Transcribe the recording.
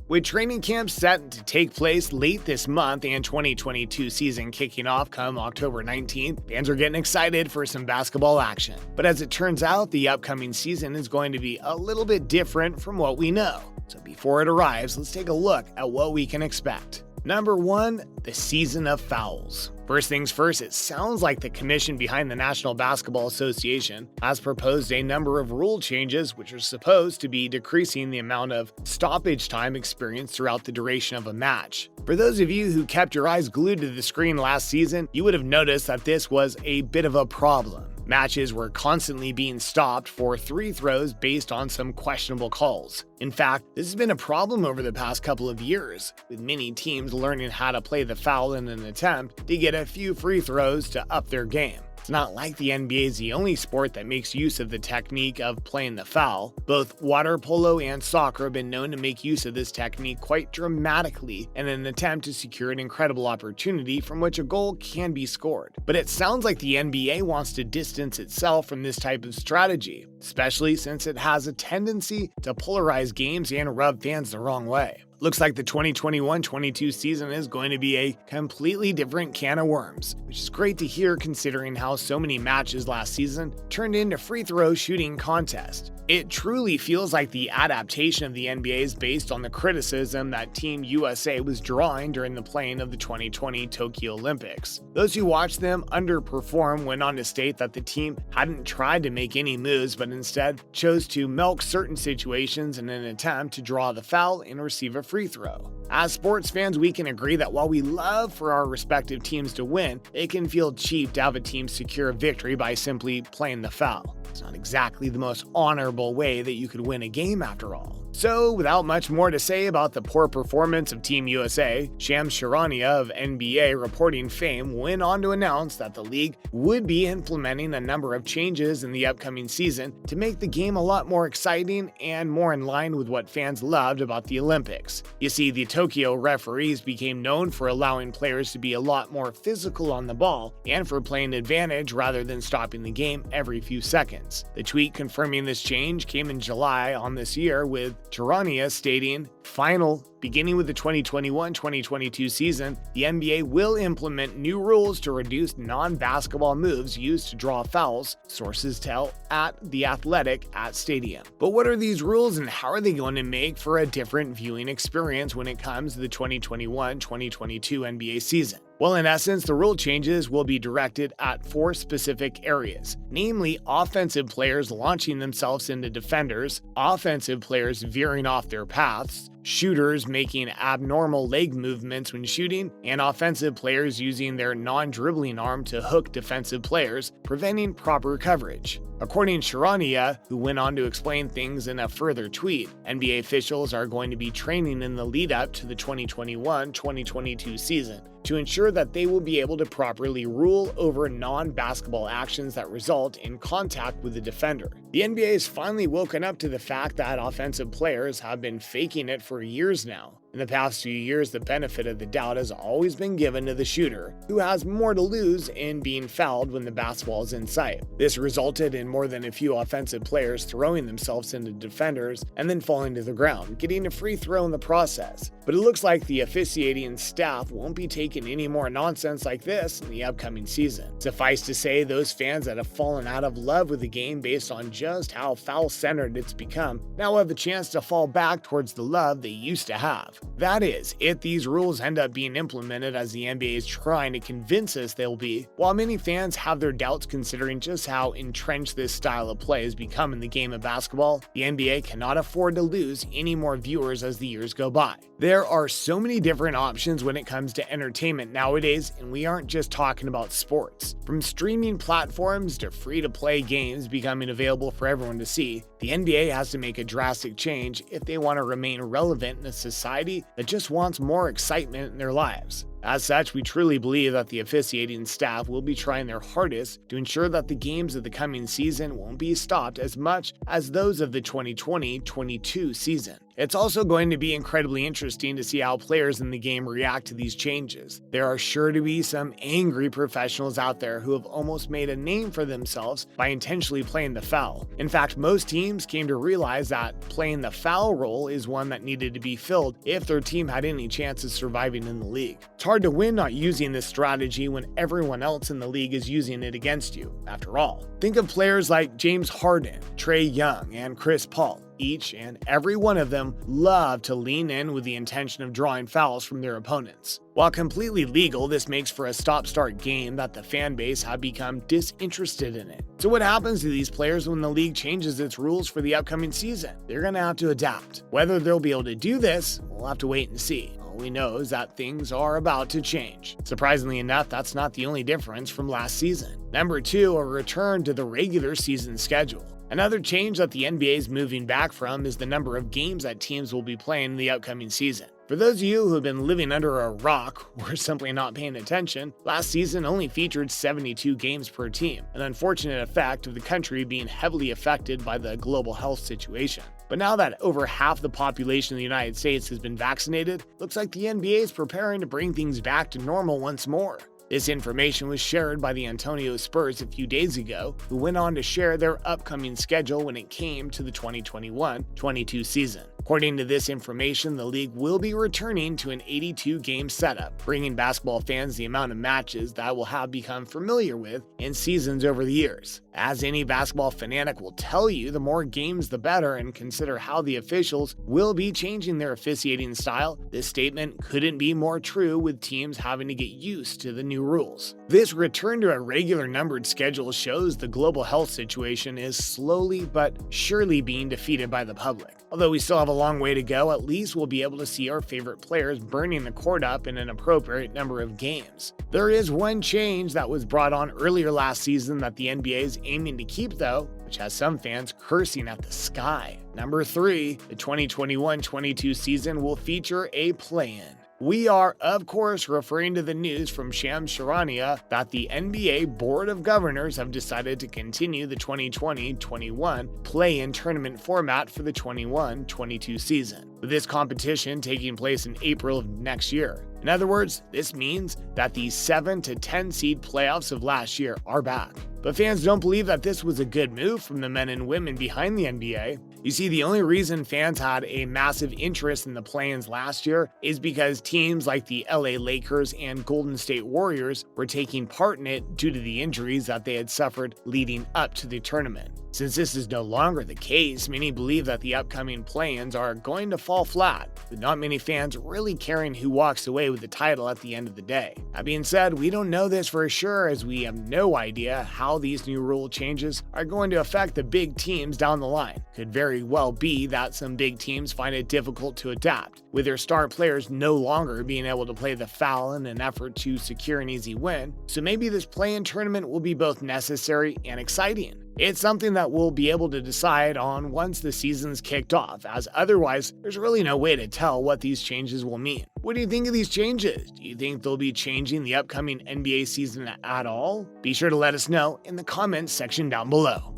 With training camps set to take place late this month and 2022 season kicking off come October 19th, fans are getting excited for some basketball action. But as it turns out, the upcoming season is going to be a little bit different from what we know. So before it arrives, let's take a look at what we can expect. Number 1, the season of fouls. First things first, it sounds like the commission behind the National Basketball Association has proposed a number of rule changes which are supposed to be decreasing the amount of stoppage time experienced throughout the duration of a match. For those of you who kept your eyes glued to the screen last season, you would have noticed that this was a bit of a problem. Matches were constantly being stopped for 3 throws based on some questionable calls. In fact, this has been a problem over the past couple of years, with many teams learning how to play the foul in an attempt to get a few free throws to up their game. It's not like the NBA is the only sport that makes use of the technique of playing the foul. Both water polo and soccer have been known to make use of this technique quite dramatically in an attempt to secure an incredible opportunity from which a goal can be scored. But it sounds like the NBA wants to distance itself from this type of strategy, especially since it has a tendency to polarize games and rub fans the wrong way. Looks like the 2021-22 season is going to be a completely different can of worms, which is great to hear considering how so many matches last season turned into free throw shooting contests. It truly feels like the adaptation of the NBA is based on the criticism that Team USA was drawing during the playing of the 2020 Tokyo Olympics. Those who watched them underperform went on to state that the team hadn't tried to make any moves but instead chose to milk certain situations in an attempt to draw the foul and receive a free throw. As sports fans, we can agree that while we love for our respective teams to win, it can feel cheap to have a team secure a victory by simply playing the foul. It's not exactly the most honorable way that you could win a game after all. So, without much more to say about the poor performance of Team USA, Shams Charania of NBA reporting fame went on to announce that the league would be implementing a number of changes in the upcoming season to make the game a lot more exciting and more in line with what fans loved about the Olympics. You see, the Tokyo referees became known for allowing players to be a lot more physical on the ball and for playing advantage rather than stopping the game every few seconds. The tweet confirming this change came in July on this year, with Charania stating, "Final, beginning with the 2021-2022 season, the NBA will implement new rules to reduce non-basketball moves used to draw fouls," sources tell at The Athletic at Stadium. But what are these rules and how are they going to make for a different viewing experience when it comes to the 2021-2022 NBA season? Well, in essence, the rule changes will be directed at 4 specific areas, namely offensive players launching themselves into defenders, offensive players veering off their paths, shooters making abnormal leg movements when shooting, and offensive players using their non-dribbling arm to hook defensive players, preventing proper coverage. According to Charania, who went on to explain things in a further tweet, NBA officials are going to be training in the lead-up to the 2021-2022 season to ensure that they will be able to properly rule over non-basketball actions that result in contact with the defender. The NBA has finally woken up to the fact that offensive players have been faking it for years now. In the past few years, the benefit of the doubt has always been given to the shooter, who has more to lose in being fouled when the basketball is in sight. This resulted in more than a few offensive players throwing themselves into defenders and then falling to the ground, getting a free throw in the process. But it looks like the officiating staff won't be taking any more nonsense like this in the upcoming season. Suffice to say, those fans that have fallen out of love with the game based on just how foul-centered it's become now have a chance to fall back towards the love they used to have. That is, if these rules end up being implemented as the NBA is trying to convince us they'll be. While many fans have their doubts considering just how entrenched this style of play has become in the game of basketball, the NBA cannot afford to lose any more viewers as the years go by. There are so many different options when it comes to entertainment nowadays, and we aren't just talking about sports. From streaming platforms to free-to-play games becoming available for everyone to see, the NBA has to make a drastic change if they want to remain relevant in a society that just wants more excitement in their lives. As such, we truly believe that the officiating staff will be trying their hardest to ensure that the games of the coming season won't be stopped as much as those of the 2020-22 season. It's also going to be incredibly interesting to see how players in the game react to these changes. There are sure to be some angry professionals out there who have almost made a name for themselves by intentionally playing the foul. In fact, most teams came to realize that playing the foul role is one that needed to be filled if their team had any chance of surviving in the league. It's hard to win not using this strategy when everyone else in the league is using it against you, after all. Think of players like James Harden, Trae Young, and Chris Paul. Each and every one of them love to lean in with the intention of drawing fouls from their opponents. While completely legal, this makes for a stop-start game that the fan base have become disinterested in it. So what happens to these players when the league changes its rules for the upcoming season? They're going to have to adapt. Whether they'll be able to do this, we'll have to wait and see. All we know is that things are about to change. Surprisingly enough, that's not the only difference from last season. Number 2, a return to the regular season schedule. Another change that the NBA is moving back from is the number of games that teams will be playing in the upcoming season. For those of you who have been living under a rock or simply not paying attention, last season only featured 72 games per team, an unfortunate effect of the country being heavily affected by the global health situation. But now that over half the population of the United States has been vaccinated, looks like the NBA is preparing to bring things back to normal once more. This information was shared by the Antonio Spurs a few days ago, who went on to share their upcoming schedule when it came to the 2021-22 season. According to this information, the league will be returning to an 82-game setup, bringing basketball fans the amount of matches that will have become familiar with in seasons over the years. As any basketball fanatic will tell you, the more games the better, and consider how the officials will be changing their officiating style, this statement couldn't be more true with teams having to get used to the new rules. This return to a regular numbered schedule shows the global health situation is slowly but surely being defeated by the public. Although we still have a long way to go, at least we'll be able to see our favorite players burning the court up in an appropriate number of games. There is one change that was brought on earlier last season that the NBA is aiming to keep though, which has some fans cursing at the sky. Number 3, the 2021-22 season will feature a play-in. We are, of course, referring to the news from Shams Charania that the NBA Board of Governors have decided to continue the 2020-21 play-in tournament format for the 21-22 season, with this competition taking place in April of next year. In other words, this means that the 7 to 10 seed playoffs of last year are back. But fans don't believe that this was a good move from the men and women behind the NBA. You see, the only reason fans had a massive interest in the play-ins last year is because teams like the LA Lakers and Golden State Warriors were taking part in it due to the injuries that they had suffered leading up to the tournament. Since this is no longer the case, many believe that the upcoming play-ins are going to fall flat, with not many fans really caring who walks away with the title at the end of the day. That being said, we don't know this for sure, as we have no idea how these new rule changes are going to affect the big teams down the line. Could very well be that some big teams find it difficult to adapt, with their star players no longer being able to play the foul in an effort to secure an easy win, so maybe this play-in tournament will be both necessary and exciting. It's something that we'll be able to decide on once the season's kicked off, as otherwise there's really no way to tell what these changes will mean. What do you think of these changes? Do you think they'll be changing the upcoming NBA season at all? Be sure to let us know in the comments section down below.